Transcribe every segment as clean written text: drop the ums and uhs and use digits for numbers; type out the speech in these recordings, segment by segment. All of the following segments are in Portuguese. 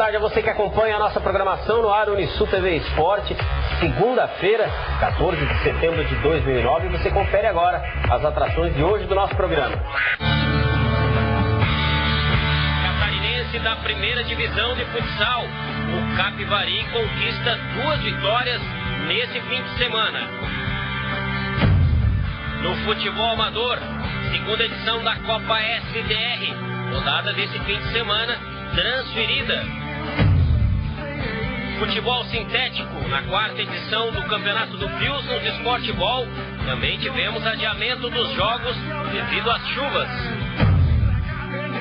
tarde a você que acompanha a nossa programação no ar Unisul TV Esporte. Segunda-feira, 14 de setembro de 2009. E você confere agora as atrações de hoje do nosso programa. Catarinense da primeira divisão de futsal. O Capivari conquista 2 vitórias nesse fim de semana. No futebol amador, segunda edição da Copa SDR. Rodada desse fim de semana transferida. Futebol sintético, na 4ª edição do Campeonato do Pilsen de Esportebol, também tivemos adiamento dos jogos devido às chuvas.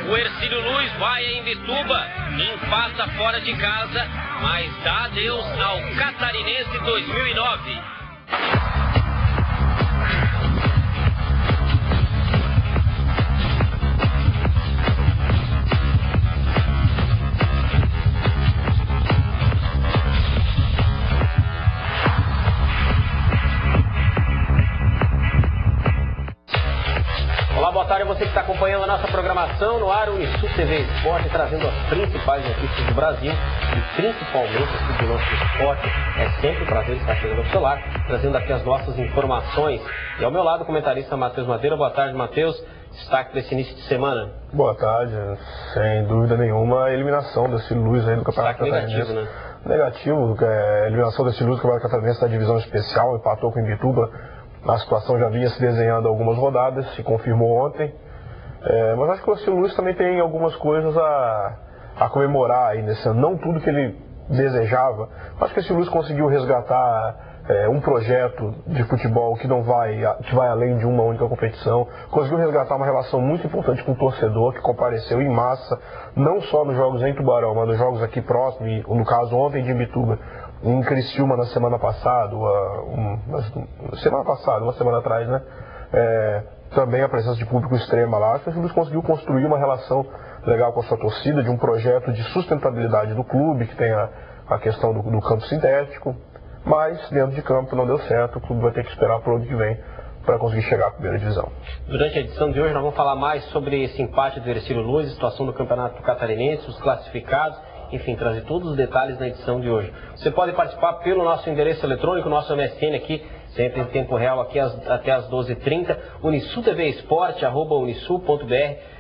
O Hercílio Luz vai em Imbituba, empata fora de casa, mas dá adeus ao Catarinense 2009. Boa tarde a você que está acompanhando a nossa programação no ar Unisul TV Esporte, trazendo as principais notícias do Brasil e principalmente aqui do nosso esporte. É sempre um prazer estar chegando ao seu lado, trazendo aqui as nossas informações. E ao meu lado, o comentarista Matheus Madeira. Boa tarde, Matheus. Destaque para esse início de semana. Boa tarde. Sem dúvida nenhuma, a eliminação desse Luz aí do Campeonato Catarinense. Negativo, né? Negativo, a eliminação desse Luz do Campeonato Catarinense da divisão especial, empatou com o Imbituba. A situação já vinha se desenhando há algumas rodadas, se confirmou ontem. Mas acho que o Hercílio Luz também tem algumas coisas a comemorar aí nesse ano. Não tudo que ele desejava. Acho que o Hercílio Luz conseguiu resgatar um projeto de futebol que vai além de uma única competição. Conseguiu resgatar uma relação muito importante com o torcedor, que compareceu em massa, não só nos jogos em Tubarão, mas nos jogos aqui próximos, e no caso ontem de Imbituba, em Criciúma na semana passada, uma semana atrás, né? Também a presença de público extrema lá. Acho que o Hercílio Luz conseguiu construir uma relação legal com a sua torcida, de um projeto de sustentabilidade do clube, que tem a questão do campo sintético, mas dentro de campo não deu certo. O clube vai ter que esperar para o ano que vem para conseguir chegar à primeira divisão. Durante a edição de hoje nós vamos falar mais sobre esse empate do Hercílio Luz, a situação do Campeonato Catarinense, os classificados, enfim, trazer todos os detalhes na edição de hoje. Você pode participar pelo nosso endereço eletrônico, nosso MSN aqui, sempre em tempo real, aqui até às 12h30, Unisul TV Esporte, @unisul.br,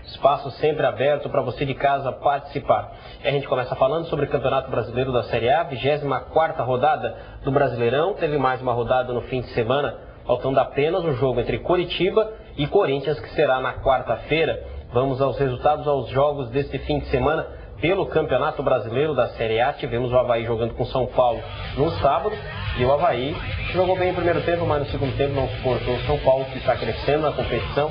espaço sempre aberto para você de casa participar. E a gente começa falando sobre o Campeonato Brasileiro da Série A, 24ª rodada do Brasileirão. Teve mais uma rodada no fim de semana, faltando apenas um jogo entre Coritiba e Corinthians, que será na quarta-feira. Vamos aos resultados, aos jogos deste fim de semana. Pelo Campeonato Brasileiro da Série A, tivemos o Avaí jogando com São Paulo no sábado, e o Avaí jogou bem no primeiro tempo, mas no segundo tempo não suportou o São Paulo, que está crescendo na competição.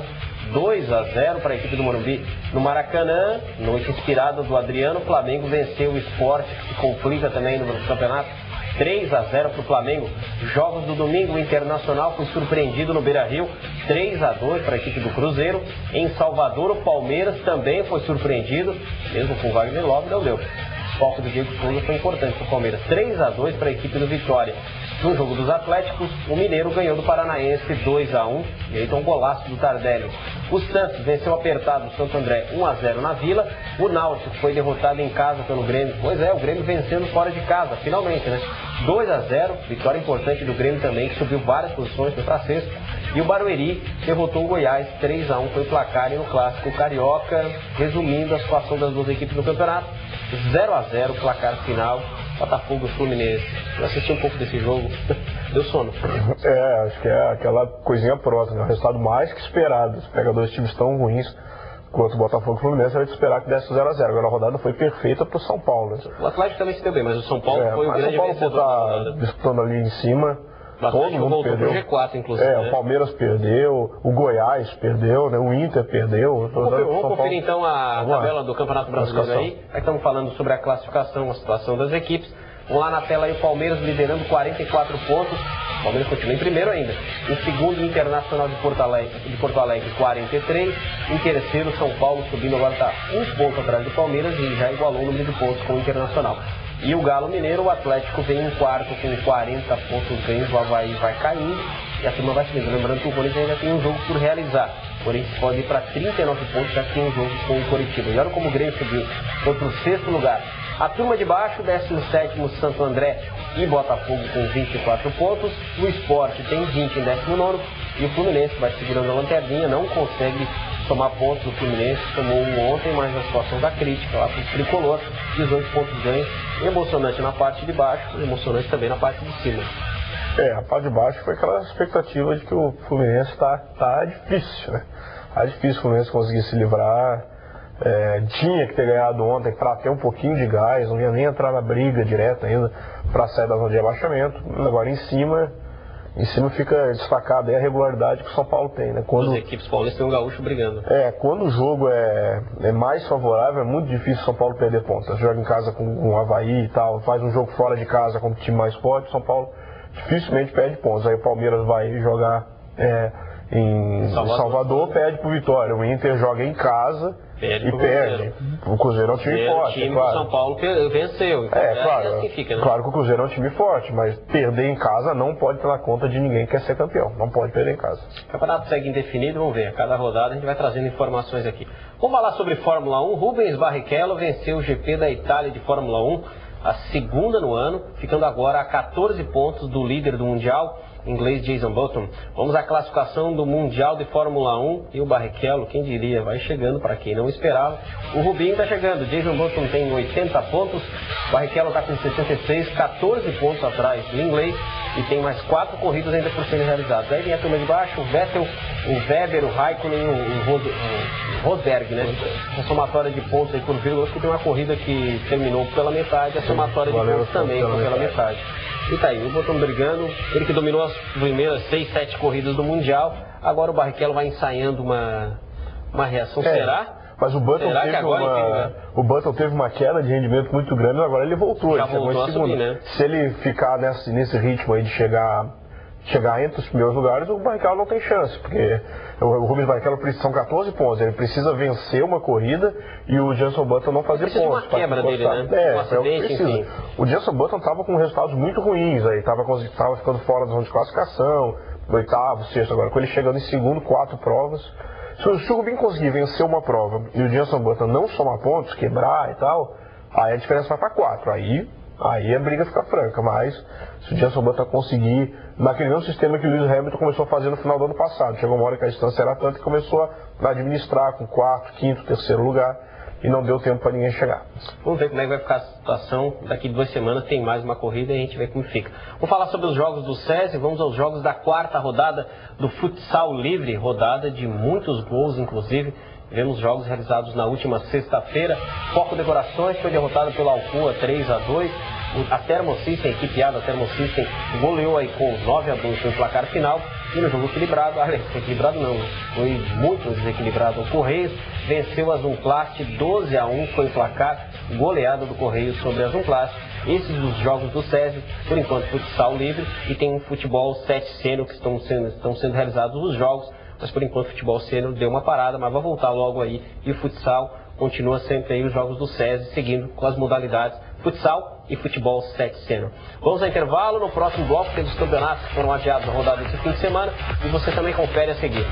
2-0 para a equipe do Morumbi. No Maracanã, noite inspirada do Adriano, o Flamengo venceu o Sport, que se complica também no campeonato. 3-0 para o Flamengo. Jogos do domingo, o Internacional foi surpreendido no Beira-Rio, 3-2 para a equipe do Cruzeiro. Em Salvador, o Palmeiras também foi surpreendido, mesmo com o Wagner Love, não deu. O foco do Diego Souza foi importante para o Palmeiras, 3-2 para a equipe do Vitória. No jogo dos Atléticos, o Mineiro ganhou do Paranaense 2-1, e aí tem um golaço do Tardelli. O Santos venceu apertado o Santo André 1-0 na Vila. O Náutico foi derrotado em casa pelo Grêmio. Pois é, o Grêmio vencendo fora de casa, finalmente, né? 2-0, vitória importante do Grêmio também, que subiu várias posições, foi para sexto. E o Barueri derrotou o Goiás 3-1, foi o placar, e no Clássico Carioca, resumindo a situação das duas equipes no campeonato, 0-0, placar final, Botafogo e Fluminense. Eu assisti um pouco desse jogo, deu sono. Acho que é aquela coisinha próxima, né? O resultado mais que esperado. Se pega dois times tão ruins quanto o Botafogo e o Fluminense, era de esperar que desse 0-0. Agora a rodada foi perfeita para o São Paulo, né? O Atlético também se deu bem, mas o São Paulo foi o grande vencedor. O São Paulo está disputando ali em cima. Todo mundo perdeu. G4, inclusive, o Palmeiras perdeu, o Goiás perdeu, né? O Inter perdeu. Vamos conferir então a tabela do Campeonato Brasileiro aí. Aí estamos falando sobre a classificação, a situação das equipes. Vamos lá na tela aí, o Palmeiras liderando 44 pontos. O Palmeiras continua em primeiro ainda. Em segundo, o Internacional de Porto Alegre 43. Em terceiro, São Paulo subindo, agora está um ponto atrás do Palmeiras e já igualou o número de pontos com o Internacional. E o Galo Mineiro, o Atlético vem em quarto com 40 pontos ganhos, o Avaí vai caindo e a turma vai subindo. Lembrando que o Corinthians ainda tem um jogo por realizar. O Corinthians pode ir para 39 pontos, já que tem um jogo com o Coritiba. E olha como o Grêmio subiu. Foi para o sexto lugar. A turma de baixo, 17º Santo André e Botafogo com 24 pontos. O Sport tem 20 em 19º e o Fluminense vai segurando a lanterninha, não consegue tomar pontos. O Fluminense tomou um ontem, mas na situação da crítica lá para o tricolor, 18 pontos ganhos. Emocionante na parte de baixo, emocionante também na parte de cima. A parte de baixo foi aquela expectativa de que o Fluminense tá difícil, né? Tá difícil o Fluminense conseguir se livrar. Tinha que ter ganhado ontem para ter um pouquinho de gás, não ia nem entrar na briga direta ainda para sair da zona de abaixamento. Agora em cima fica destacada a regularidade que o São Paulo tem, né? As equipes paulistas têm um gaúcho brigando. Quando o jogo é mais favorável, é muito difícil o São Paulo perder pontas. Joga em casa com o Avaí e tal, faz um jogo fora de casa com o time mais forte, o São Paulo dificilmente perde pontos. Aí o Palmeiras vai jogar em Salvador, perde pro Vitória. O Inter joga em casa e perde. O Cruzeiro é um time forte. O São Paulo venceu. Então claro, assim fica, né? Claro que o Cruzeiro é um time forte, mas perder em casa não pode estar na conta de ninguém que quer ser campeão. Não pode perder em casa. O campeonato segue indefinido, vamos ver. A cada rodada a gente vai trazendo informações aqui. Vamos falar sobre Fórmula 1. Rubens Barrichello venceu o GP da Itália de Fórmula 1, a segunda no ano, ficando agora a 14 pontos do líder do Mundial, inglês Jason Button. Vamos à classificação do Mundial de Fórmula 1 e o Barrichello, quem diria, vai chegando para quem não esperava. O Rubinho está chegando, Jason Button tem 80 pontos, o Barrichello está com 66, 14 pontos atrás do inglês e tem mais 4 corridas ainda por serem realizadas. Aí vem a turma de baixo, o Vettel, o Weber, o Raikkonen, o Rosberg, né? A somatória de pontos aí por vírgula, acho que tem uma corrida que terminou pela metade, a somatória de pontos também pela metade. E tá aí, o Button brigando, ele que dominou as primeiras 6, 7 corridas do Mundial, agora o Barrichello vai ensaiando uma reação, será? Mas o Button teve uma queda de rendimento muito grande, agora ele voltou, ele chegou em segundo. Né? Se ele ficar nesse ritmo aí de chegar entre os primeiros lugares, o Barrichello não tem chance, porque o Rubens Barrichello são 14 pontos, ele precisa vencer uma corrida e o Jenson Button não fazer pontos. Uma quebra dele, né? Um acidente, enfim. O Jenson Button estava com resultados muito ruins aí, estava ficando fora da zona de classificação, oitavo, sexto, agora com ele chegando em segundo, 4 provas. Se o Rubinho conseguir vencer uma prova e o Jenson Button não somar pontos, quebrar e tal, aí a diferença vai para 4. Aí a briga fica franca, mas se o Jenson Button conseguir, naquele mesmo sistema que o Lewis Hamilton começou a fazer no final do ano passado, chegou uma hora que a distância era tanta que começou a administrar com 4º, 5º, 3º lugar e não deu tempo para ninguém chegar. Vamos ver como é que vai ficar a situação. Daqui 2 semanas tem mais uma corrida e a gente vê como fica. Vamos falar sobre os jogos do SESI, vamos aos jogos da 4ª rodada do futsal livre, rodada de muitos gols, inclusive. Tivemos jogos realizados na última sexta-feira. Foco Decorações foi derrotado pelo Alcoa 3-2. A Thermosystem, a equipe A da Thermosystem, goleou aí com 9-2 no placar final. E no jogo equilibrado, equilibrado não, foi muito desequilibrado. O Correios venceu a Zunplast 12-1, foi o placar, goleada do Correios sobre a Zunplast. Esses os jogos do SESI, por enquanto futsal livre, e tem um futebol 7 sênior que estão sendo realizados os jogos. Mas por enquanto o futebol sênior deu uma parada, mas vai voltar logo aí. E o futsal continua sempre aí os jogos do SESI, seguindo com as modalidades futsal e futebol 7 sênior. Vamos ao intervalo, no próximo bloco temos os campeonatos que foram adiados na rodada desse fim de semana e você também confere a seguir.